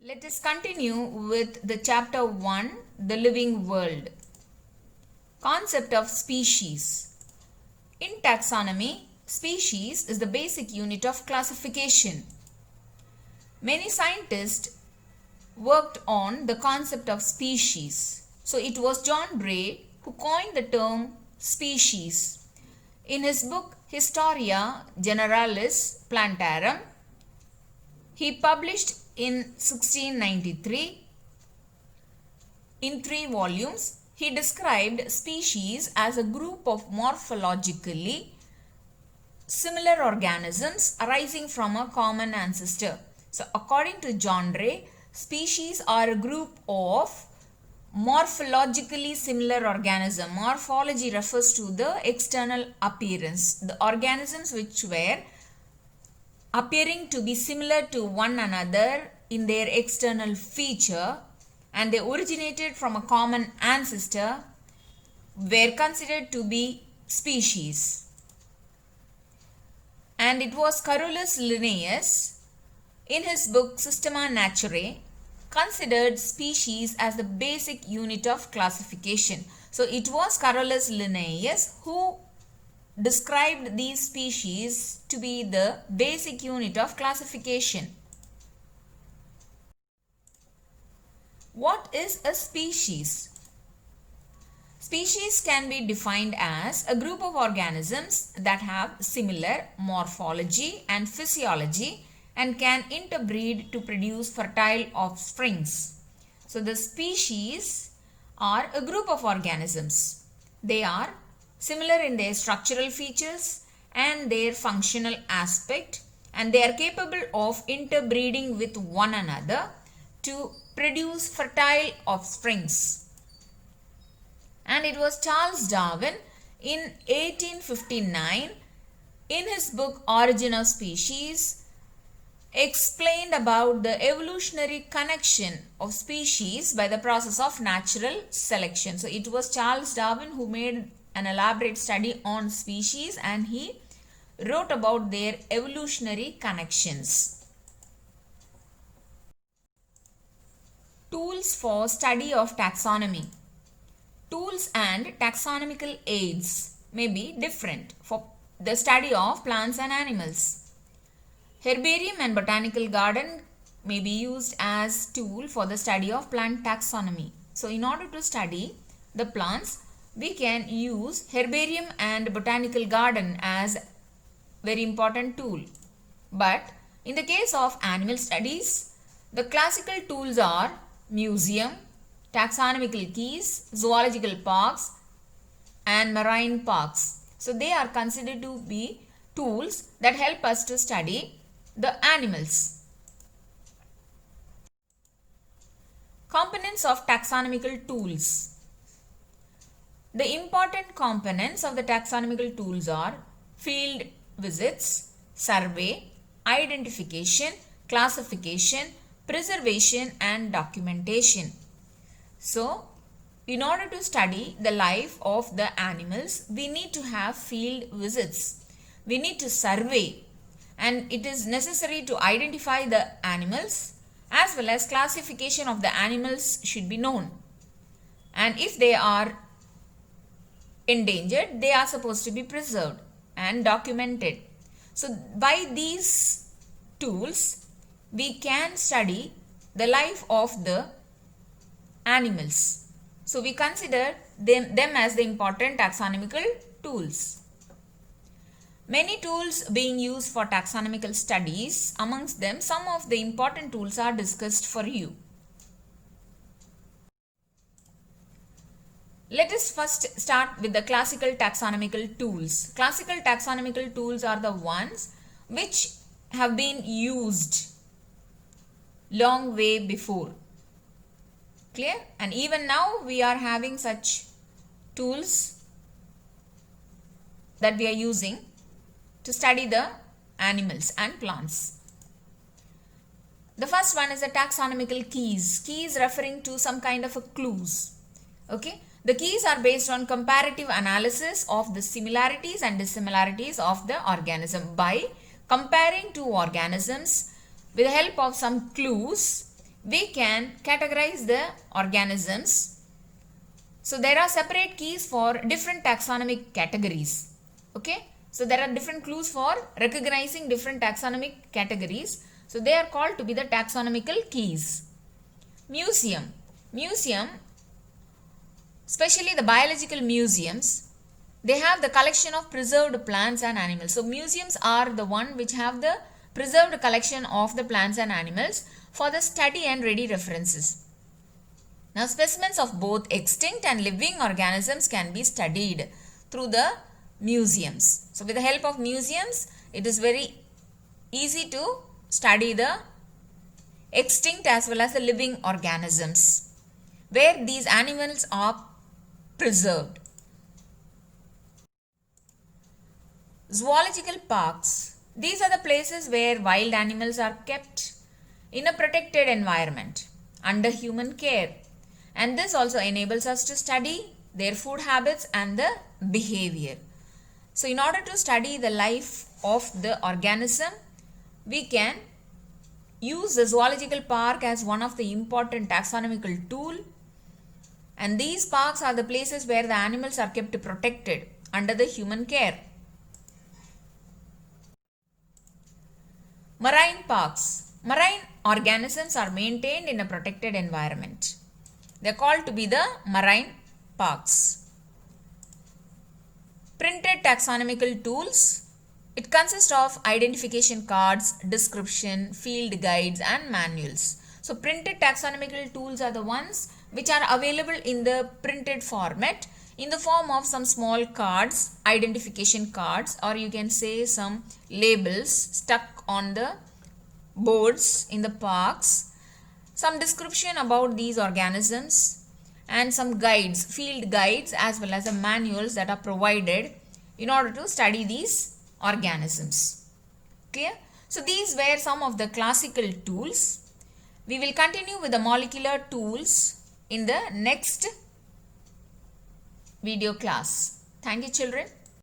Let us continue with the chapter 1, the living world. Concept of species. In taxonomy, species is the basic unit of classification. Many scientists worked on the concept of species. So it was John Gray who coined the term species. In his book Historia Generalis Plantarum, he published in 1693 in 3 volumes. He described species as a group of morphologically similar organisms arising from a common ancestor. So according to John Gray, species are a group of morphologically similar organism. Morphology refers to the external appearance, the organisms which were appearing to be similar to one another in their external feature and they originated from a common ancestor were considered to be species. And it was Carolus Linnaeus in his book Systema Naturae considered species as the basic unit of classification. So it was Carolus Linnaeus who described these species to be the basic unit of classification. What is a species? Species can be defined as a group of organisms that have similar morphology and physiology and can interbreed to produce fertile offsprings. So the species are a group of organisms. They are similar in their structural features and their functional aspect, and they are capable of interbreeding with one another to produce fertile offsprings. And it was Charles Darwin in 1859 in his book Origin of Species explained about the evolutionary connection of species by the process of natural selection. So it was Charles Darwin who made an elaborate study on species and he wrote about their evolutionary connections. Tools for study of taxonomy. Tools and taxonomical aids may be different for the study of plants and animals. Herbarium and botanical garden may be used as tool for the study of plant taxonomy. So in order to study the plants, we can use herbarium and botanical garden as very important tool. But in the case of animal studies, the classical tools are museum, taxonomical keys, zoological parks and marine parks. So they are considered to be tools that help us to study the animals. Components of taxonomical tools. The important components of the taxonomical tools are field visits, survey, identification, classification, preservation and documentation. So, in order to study the life of the animals, we need to have field visits. We need to survey, and it is necessary to identify the animals as well as classification of the animals should be known. And if they are endangered, they are supposed to be preserved and documented. So by these tools, we can study the life of the animals. So we consider them as the important taxonomical tools. Many tools being used for taxonomical studies, amongst them some of the important tools are discussed for you. Let us first start with the classical taxonomical tools. Classical taxonomical tools are the ones which have been used long way before. Clear? And even now we are having such tools that we are using to study the animals and plants. The first one is the taxonomical keys. Keys referring to some kind of a clues. Okay. The keys are based on comparative analysis of the similarities and dissimilarities of the organism. By comparing two organisms with the help of some clues, we can categorize the organisms. So there are separate keys for different taxonomic categories. Okay. So there are different clues for recognizing different taxonomic categories. So they are called to be the taxonomical keys. Museum. Museum, especially the biological museums, they have the collection of preserved plants and animals. So museums are the one which have the preserved collection of the plants and animals for the study and ready references. Now specimens of both extinct and living organisms can be studied through the museums. So with the help of museums, it is very easy to study the extinct as well as the living organisms where these animals are preserved. Zoological parks. These are the places where wild animals are kept in a protected environment under human care, and this also enables us to study their food habits and the behavior. So in order to study the life of the organism, we can use the zoological park as one of the important taxonomical tool, and these parks are the places where the animals are kept protected under the human care. Marine parks. Marine organisms are maintained in a protected environment. They are called to be the marine parks. Printed taxonomical tools. It consists of identification cards, description, field guides and manuals. So printed taxonomical tools are the ones which are available in the printed format in the form of some small cards, identification cards, or you can say some labels stuck on the boards in the parks, some description about these organisms and some guides, field guides as well as the manuals that are provided in order to study these organisms. Clear? So these were some of the classical tools. We will continue with the molecular tools in the next video class. Thank you, children.